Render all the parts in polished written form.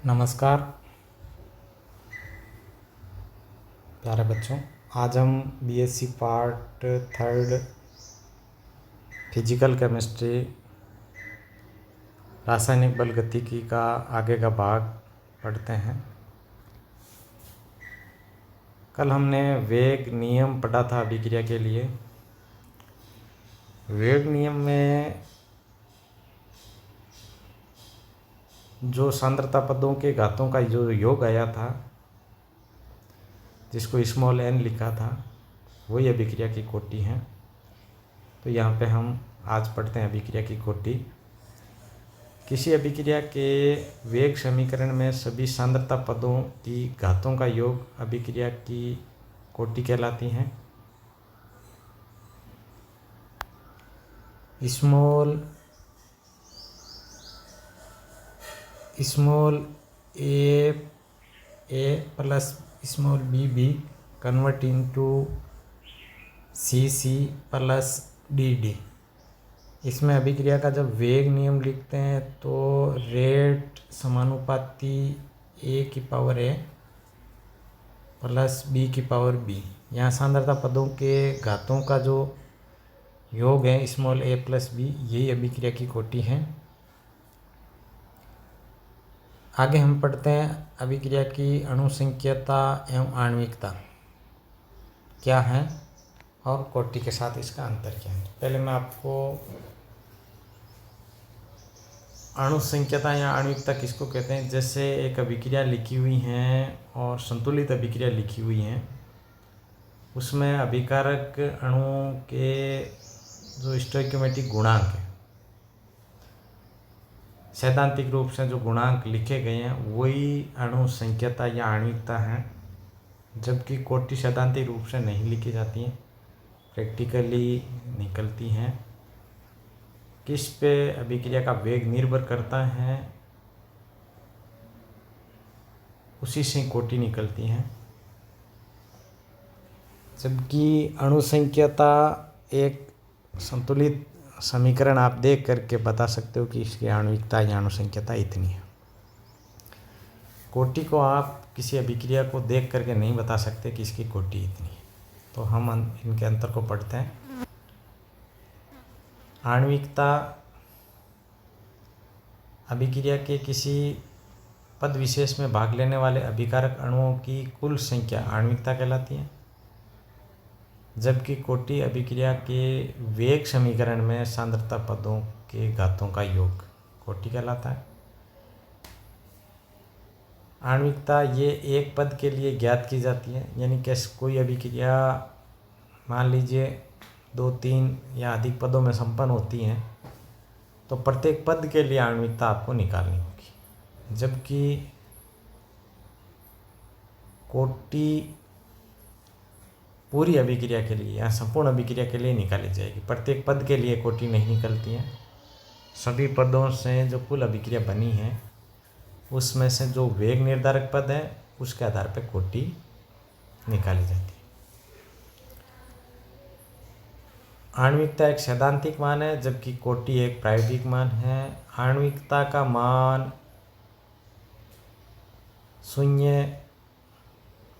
नमस्कार प्यारे बच्चों। आज हम बीएससी पार्ट 3 फिजिकल केमिस्ट्री रासायनिक बल गतिकी का आगे का भाग पढ़ते हैं। कल हमने वेग नियम पढ़ा था अभिक्रिया के लिए। वेग नियम में जो सांद्रता पदों के घातों का जो योग आया था, जिसको स्मॉल n लिखा था, वही अभिक्रिया की कोटि है। तो यहाँ पे हम आज पढ़ते हैं अभिक्रिया की कोटि। किसी अभिक्रिया के वेग समीकरण में सभी सांद्रता पदों की घातों का योग अभिक्रिया की कोटि कहलाती हैं। Small A plus small B convert into C plus D. इसमें अभिक्रिया का जब वेग नियम लिखते हैं तो रेट समानुपाती ए की पावर ए प्लस बी की पावर बी। यहाँ सांद्रता पदों के घातों का जो योग है स्मॉल ए प्लस बी, यही अभिक्रिया की कोटि है। आगे हम पढ़ते हैं अभिक्रिया की अणुसंख्यता एवं आणविकता क्या है और कोटि के साथ इसका अंतर क्या है। पहले मैं आपको अणुसंख्यता या आणविकता किसको कहते हैं, जैसे एक अभिक्रिया लिखी हुई हैं और संतुलित अभिक्रिया लिखी हुई हैं, उसमें अभिकारक अणुओं के जो स्टोइकियोमेट्रिक गुणांक है, सैद्धांतिक रूप से जो गुणांक लिखे गए हैं, वही अणुसंख्यता या आणविकता है। जबकि कोटि सैद्धांतिक रूप से नहीं लिखी जाती हैं, प्रैक्टिकली निकलती हैं। किस पे अभिक्रिया का वेग निर्भर करता है, उसी से कोटि निकलती हैं। जबकि अणुसंख्यता एक संतुलित समीकरण आप देख करके बता सकते हो कि इसकी आणविकता या अणुसंख्यता इतनी है। कोटि को आप किसी अभिक्रिया को देख करके नहीं बता सकते कि इसकी कोटि इतनी है। तो हम इनके अंतर को पढ़ते हैं। आणविकता अभिक्रिया के किसी पद विशेष में भाग लेने वाले अभिकारक अणुओं की कुल संख्या आणविकता कहलाती है। जबकि कोटि अभिक्रिया के वेग समीकरण में सांद्रता पदों के घातों का योग कोटि कहलाता है। आणविकता ये एक पद के लिए ज्ञात की जाती है, यानी कि कोई अभिक्रिया मान लीजिए 2, 3 या अधिक पदों में संपन्न होती हैं, तो प्रत्येक पद के लिए आणविकता आपको निकालनी होगी। जबकि कोटि पूरी अभिक्रिया के लिए या संपूर्ण अभिक्रिया के लिए निकाली जाएगी। प्रत्येक पद के लिए कोटि नहीं निकलती है। सभी पदों से जो कुल अभिक्रिया बनी है, उसमें से जो वेग निर्धारक पद है, उसके आधार पर कोटि निकाली जाती है। आणविकता एक सैद्धांतिक मान है, जबकि कोटि एक प्रायोगिक मान है। आणविकता का मान 0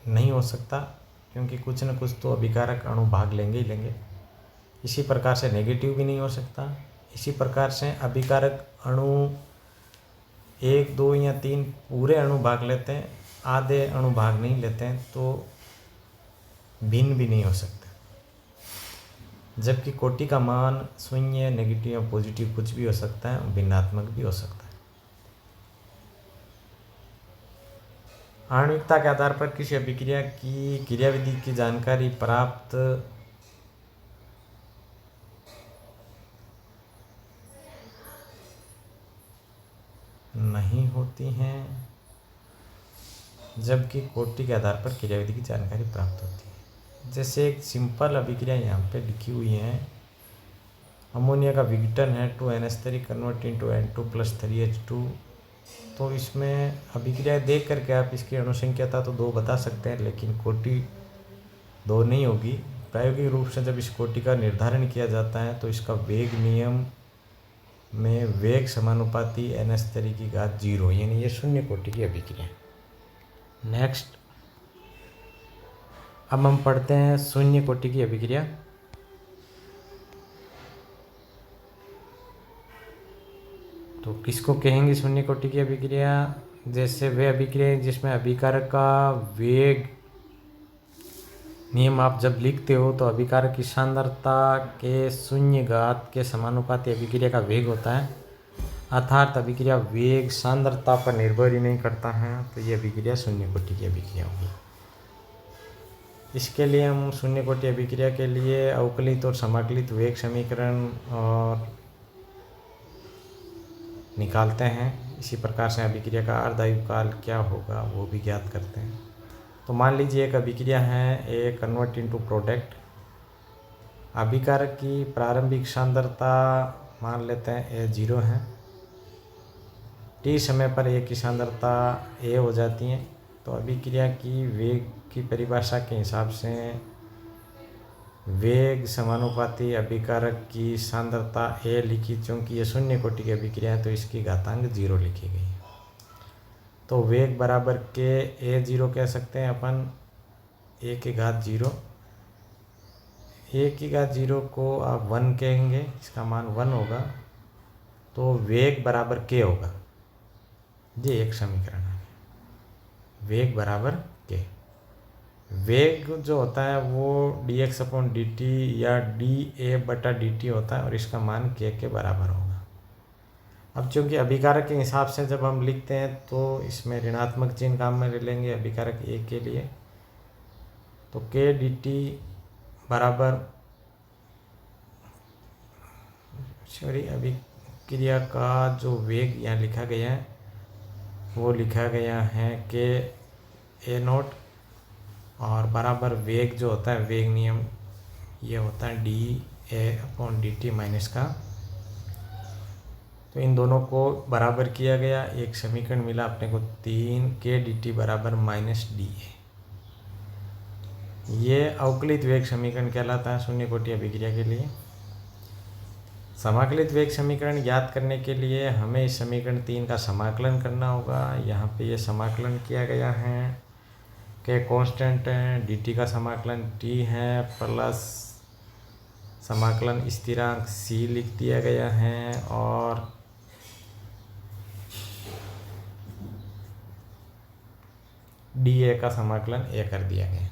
नहीं हो सकता, क्योंकि कुछ न कुछ तो अभिकारक अणु भाग लेंगे ही लेंगे। इसी प्रकार से नेगेटिव भी नहीं हो सकता। इसी प्रकार से अभिकारक अणु 1, 2 या 3 पूरे अणु भाग लेते हैं, आधे अणु भाग नहीं लेते हैं, तो भिन्न भी नहीं हो सकते। जबकि कोटि का मान 0, नेगेटिव या पॉजिटिव कुछ भी हो सकता है, भिन्नात्मक भी हो सकता है। आणविकता के आधार पर किसी अभिक्रिया की क्रियाविधि की जानकारी प्राप्त नहीं होती हैं, जबकि कोटि के आधार पर क्रियाविधि की जानकारी प्राप्त होती है। जैसे एक सिंपल अभिक्रिया यहाँ पे लिखी हुई है, अमोनिया का विघटन है 2NH3 कन्वर्ट इनटू N2+3H2। तो इसमें अभिक्रिया देख करके आप इसकी अणुसंख्यता तो 2 बता सकते हैं, लेकिन कोटि 2 नहीं होगी। प्रायोगिक रूप से जब इस कोटि का निर्धारण किया जाता है, तो इसका वेग नियम में वेग समानुपाती n⁻³ की घात 0, यानी ये शून्य कोटि की अभिक्रिया है। नेक्स्ट, अब हम पढ़ते हैं शून्य कोटि की अभिक्रिया। तो किसको कहेंगे शून्य कोटि की अभिक्रिया? जैसे वे अभिक्रिया जिसमें अभिकारक का वेग नियम आप जब लिखते हो तो अभिकारक की सांद्रता के शून्य घात के समानुपाती अभिक्रिया का वेग होता है, अर्थात अभिक्रिया वेग सांद्रता पर निर्भर ही नहीं करता है, तो ये अभिक्रिया शून्य कोटि की अभिक्रिया होगी। इसके लिए हम शून्य कोटि अभिक्रिया के लिए अवकलित और समाकलित वेग समीकरण और निकालते हैं। इसी प्रकार से अभिक्रिया का अर्धायुकाल क्या होगा वो भी ज्ञात करते हैं। तो मान लीजिए एक अभिक्रिया है, ए कन्वर्ट इनटू प्रोडक्ट। अभिकारक की प्रारंभिक सांद्रता मान लेते हैं ए 0 है। टी समय पर ए की सांद्रता ए हो जाती है, तो अभिक्रिया की वेग की परिभाषा के हिसाब से वेग समानुपाती अभिकारक की सांद्रता ए लिखी, क्योंकि ये शून्य कोटि की अभिक्रिया है तो इसकी घातांक 0 लिखी गई है। तो वेग बराबर के ए 0 कह सकते हैं अपन, ए की घात 0। ए की घात 0 को आप 1 कहेंगे, इसका मान 1 होगा, तो वेग बराबर के होगा। ये एक समीकरण है, वेग बराबर के। वेग जो होता है वो dx/dt या dA/dt होता है और इसका मान k के बराबर होगा। अब चूँकि अभिकारक के हिसाब से जब हम लिखते हैं तो इसमें ऋणात्मक चिन्ह काम में ले लेंगे अभिकारक a के लिए, तो k dt बराबर अभिक्रिया का जो वेग यहाँ लिखा गया है वो लिखा गया है k A0 और बराबर वेग जो होता है, वेग नियम ये होता है dA/dt माइनस का। तो इन दोनों को बराबर किया गया, एक समीकरण मिला अपने को 3 k dt बराबर -dA। ये अवकलित वेग समीकरण कहलाता है शून्य कोटि अभिक्रिया के लिए। समाकलित वेग समीकरण ज्ञात करने के लिए हमें इस समीकरण 3 का समाकलन करना होगा। यहाँ पे ये समाकलन किया गया है, के कांस्टेंट है, dt का समाकलन t है, प्लस समाकलन स्थिरांक c लिख दिया गया है और dA का समाकलन a कर दिया गया।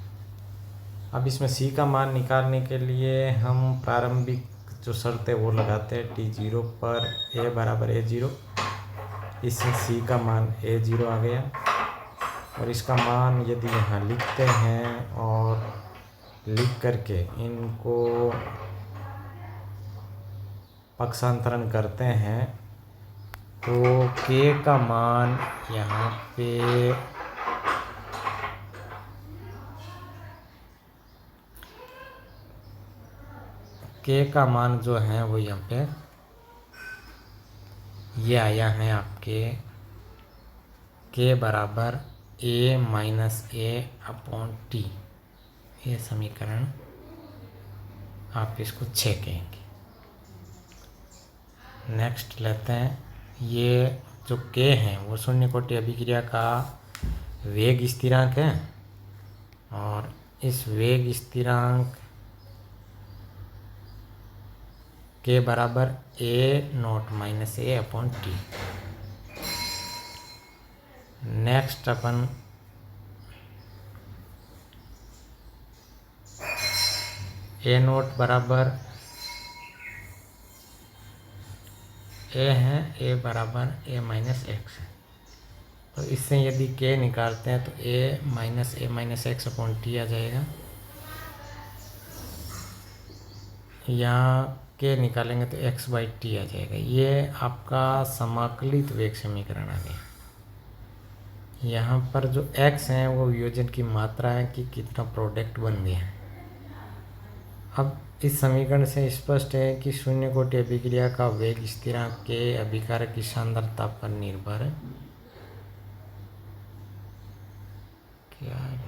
अब इसमें c का मान निकालने के लिए हम प्रारंभिक जो शर्त है वो लगाते हैं। t0 पर a बराबर a0, इससे c का मान a0 आ गया और इसका मान यदि यहाँ लिखते हैं और लिख करके इनको पक्षांतरण करते हैं तो k का मान यहाँ पे k का मान जो है वो यहाँ पे ये आया है आपके k बराबर a-a/t। ये समीकरण आप इसको 6 कहेंगे। नेक्स्ट लेते हैं, ये जो k है वो शून्य कोटि अभिक्रिया का वेग स्थिरांक है और इस वेग स्थिरांक k बराबर a0-a/t। नेक्स्ट अपन a0 बराबर a है, a बराबर a-x है, तो इससे यदि k निकालते हैं तो a-a-x/t आ जाएगा। यहाँ k निकालेंगे तो x/t आ जाएगा। ये आपका समाकलित वेग समीकरण आ गया। यहाँ पर जो x है वो वियोजन की मात्रा है कि कितना प्रोडक्ट बन गया है। अब इस समीकरण से स्पष्ट है कि शून्य कोटि अभिक्रिया का वेग स्थिरांक के अभिकारक की सांद्रता पर निर्भर है। क्या है?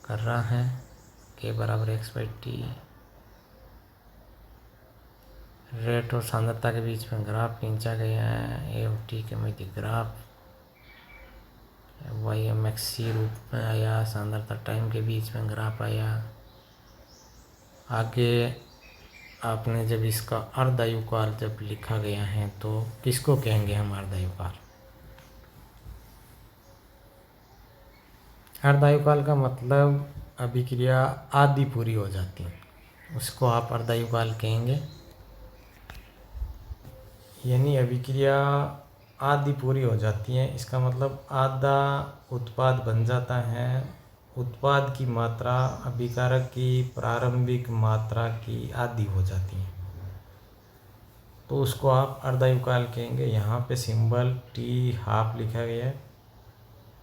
कर रहा है। के बराबर x/t। रेट और सांद्रता के बीच में ग्राफ खींचा गया है। ए और टी के मध्य ग्राफ y/mx रूप में आया। सांद्रता टाइम के बीच में ग्राफ आया। आगे आपने जब इसका अर्धायुकाल जब लिखा गया है तो किसको कहेंगे हम अर्धायुकाल? अर्धायुकाल का मतलब अभिक्रिया आधी पूरी हो जाती है, उसको आप अर्धायुकाल कहेंगे। यानी अभिक्रिया आधी पूरी हो जाती है, इसका मतलब आधा उत्पाद बन जाता है। उत्पाद की मात्रा अभिकारक की प्रारंभिक मात्रा की आधी हो जाती है, तो उसको आप अर्धायुकाल कहेंगे। यहाँ पे सिंबल टी हाफ लिखा गया है।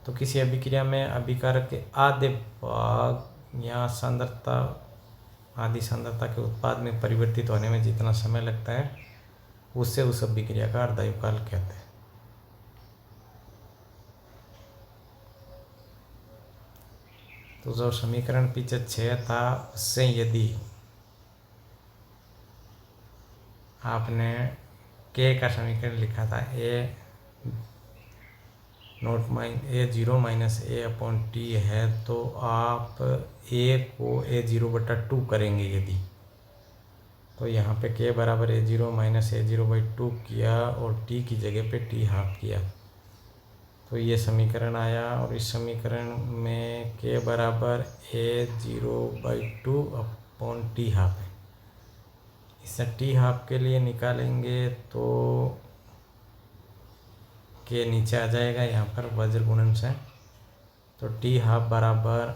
तो किसी अभिक्रिया में अभिकारक के आधे भाग या सांद्रता आधी सांद्रता के उत्पाद में परिवर्तित होने में जितना समय लगता है उससे उस अभिक्रिया का अर्धायुकाल कहते हैं। तो जो समीकरण पीछे 6 था उससे यदि आपने के का समीकरण लिखा था A0 माइनस A/T है, तो आप A को A0/2 करेंगे यदि, तो यहाँ पे के बराबर A0 माइनस A0/2 किया और टी की जगह पे टी हाफ किया, तो ये समीकरण आया। और इस समीकरण में के बराबर A0/2/T हाफ है। इसे टी हाफ के लिए निकालेंगे तो के नीचे आ जाएगा यहाँ पर वज्र गुणन से, तो टी हाफ बराबर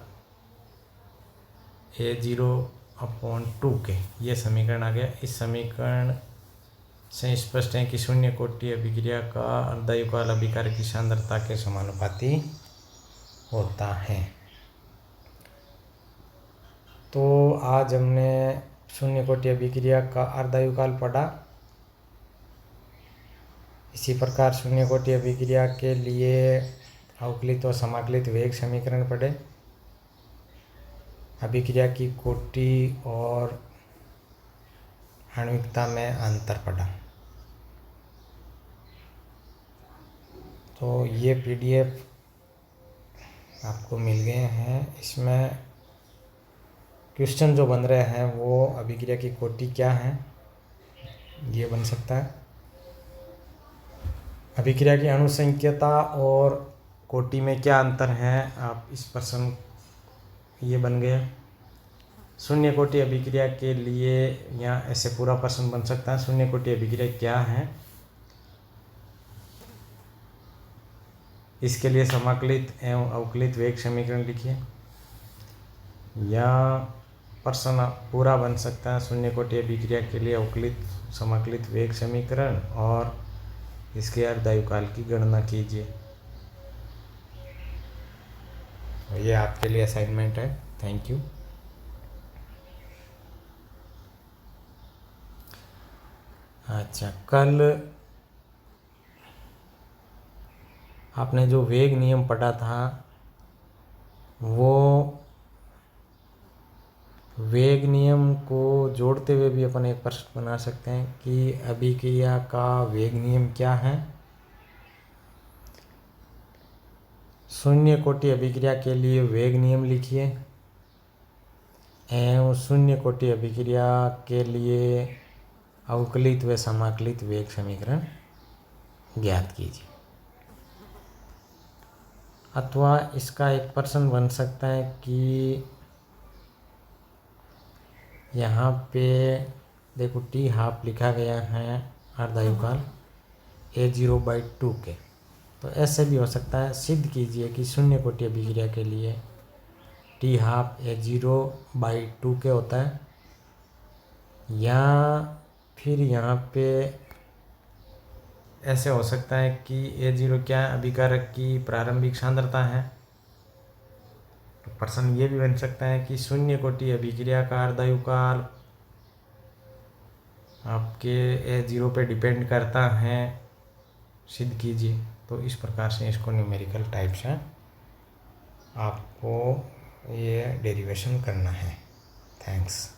A0/2 के, ये समीकरण आ गया। इस समीकरण से स्पष्ट है कि शून्य कोटि अभिक्रिया का अर्धायुकाल अभिकारक की सांद्रता के समानुपाती होता है। तो आज हमने शून्य कोटि अभिक्रिया का अर्धायुकाल पढ़ा। इसी प्रकार शून्य कोटि अभिक्रिया के लिए अवकलित और समाकलित वेग समीकरण पढ़े। अभिक्रिया की कोटि और आणविकता में अंतर पढ़ा। तो ये PDF आपको मिल गए हैं। इसमें क्वेश्चन जो बन रहे हैं वो अभिक्रिया की कोटि क्या है ये बन सकता है। अभिक्रिया की अणुसंख्यता और कोटि में क्या अंतर है, आप इस प्रश्न ये बन गया। शून्य कोटि अभिक्रिया के लिए या ऐसे पूरा प्रश्न बन सकता है। शून्य कोटि अभिक्रिया क्या है, इसके लिए समाकलित एवं अवकलित वेग समीकरण लिखिए। या प्रश्न पूरा बन सकता है शून्य कोटि अभिक्रिया के लिए अवकलित समाकलित वेग समीकरण और इसके अर्धायुकाल की गणना कीजिए। ये आपके लिए असाइनमेंट है। Thank you. अच्छा, कल आपने जो वेग नियम पढ़ा था वो वेग नियम को जोड़ते हुए भी अपन एक प्रश्न बना सकते हैं कि अभिक्रिया का वेग नियम क्या है। शून्य कोटि अभिक्रिया के लिए वेग नियम लिखिए एवं शून्य कोटि अभिक्रिया के लिए अवकलित व समाकलित वेग समीकरण ज्ञात कीजिए। अथवा इसका एक प्रश्न बन सकता है कि यहाँ पे देखो टी हाफ लिखा गया है अर्धायुकाल A0/2 के, तो ऐसे भी हो सकता है। सिद्ध कीजिए कि शून्य कोटि अभिक्रिया के लिए टी हाफ A0/2 के होता है, या फिर यहाँ पे ऐसे हो सकता है कि A0 क्या है, अभिकारक की प्रारंभिक सांद्रता है। तो प्रश्न ये भी बन सकता है कि शून्य कोटि अभिक्रिया का अर्धायुकाल आपके A0 पे डिपेंड करता है, सिद्ध कीजिए। तो इस प्रकार से इसको न्यूमेरिकल टाइप से आपको ये डेरिवेशन करना है। थैंक्स।